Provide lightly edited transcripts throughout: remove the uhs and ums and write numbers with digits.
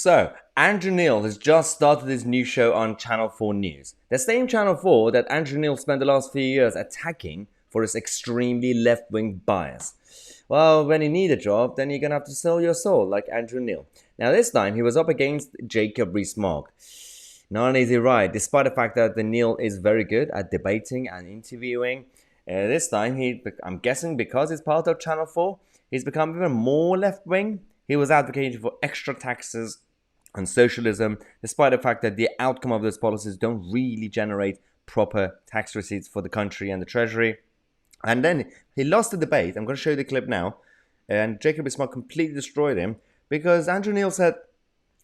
So, Andrew Neil has just started his new show on Channel 4 News. The same Channel 4 that Andrew Neil spent the last few years attacking for his extremely left-wing bias. Well, when you need a job, then you're going to have to sell your soul, like Andrew Neil. Now, this time, he was up against Jacob Rees-Mogg. Not an easy ride, despite the fact that the Neil is very good at debating and interviewing. This time, I'm guessing because he's part of Channel 4, he's become even more left-wing. He was advocating for extra taxes and socialism, despite the fact that the outcome of those policies don't really generate proper tax receipts for the country and the treasury. And then he lost the debate. I'm going to show you the clip now. And Jacob Rees-Mogg completely destroyed him because Andrew Neil said,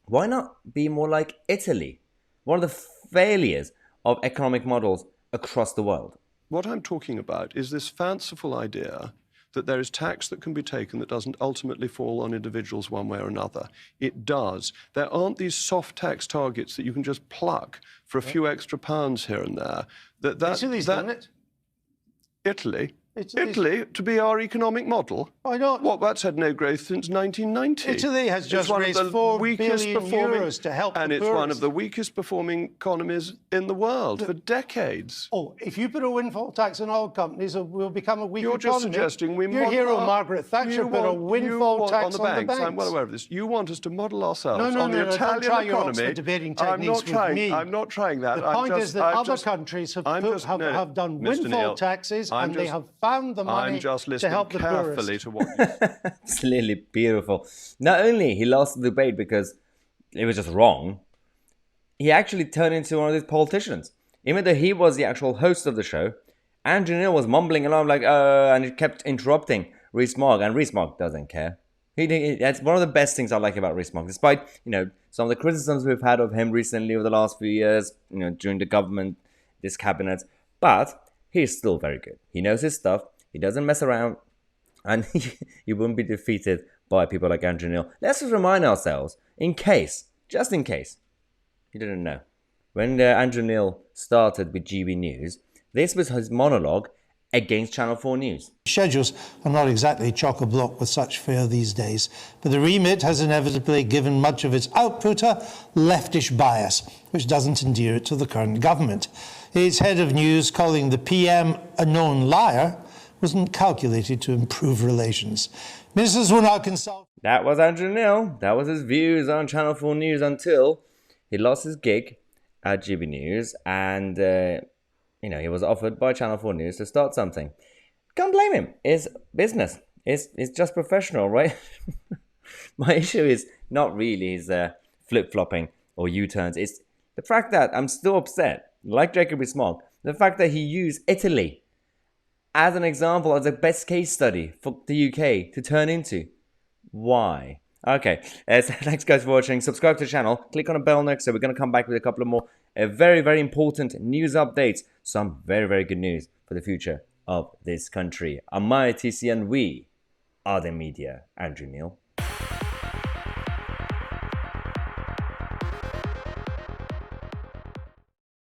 why not be more like Italy? One of the failures of economic models across the world. What I'm talking about is this fanciful idea that there is tax that can be taken that doesn't ultimately fall on individuals one way or another. It does. There aren't these soft tax targets that you can just pluck for a few extra pounds here and there. Italy's done it. Italy, to be our economic model? Why not? What, that's had no growth since 1990. Italy has just raised €4 billion to help the And it's one of the weakest performing economies in the world for decades. Oh, if you put a windfall tax on oil companies, we'll become a weak economy. You're just suggesting we Your hero, Margaret Thatcher, put a windfall tax on the banks. I'm well aware of this. You want us to model ourselves on the Italian don't try economy. Your Oxford debating techniques with me. I'm not trying that. The point is that other countries have done windfall taxes and they have found the money to help the poorest. To what you Absolutely beautiful. Not only he lost the debate because it was just wrong, he actually turned into one of these politicians. Even though he was the actual host of the show, Andrew Neil was mumbling along like, and he kept interrupting Rees-Mogg, and Rees-Mogg doesn't care. That's one of the best things I like about Rees-Mogg, despite, some of the criticisms we've had of him recently over the last few years, during the government, this cabinet, but he's still very good. He knows his stuff. He doesn't mess around, and he wouldn't be defeated by people like Andrew Neil. Let's just remind ourselves, just in case, you didn't know, when Andrew Neil started with GB News, this was his monologue against Channel 4 News. Schedules are not exactly chock-a-block with such fare these days, but the remit has inevitably given much of its output a leftish bias, which doesn't endear it to the current government. Its head of news calling the PM a known liar wasn't calculated to improve relations. Ministers will now consult. That was Andrew Neil. That was his views on Channel 4 News until he lost his gig at GB News and, he was offered by Channel 4 News to start something. Can't blame him. It's business. It's just professional, right? My issue is not really his flip-flopping or U-turns. It's the fact that I'm still upset, like Jacob Rees-Mogg, the fact that he used Italy as an example, as a best case study for the UK to turn into. Why? Okay, thanks guys for watching. Subscribe to the channel. Click on the bell next, so we're going to come back with a couple of more very, very important news updates. Some very, very good news for the future of this country. I'm Tousi and we are the media. Andrew Neil.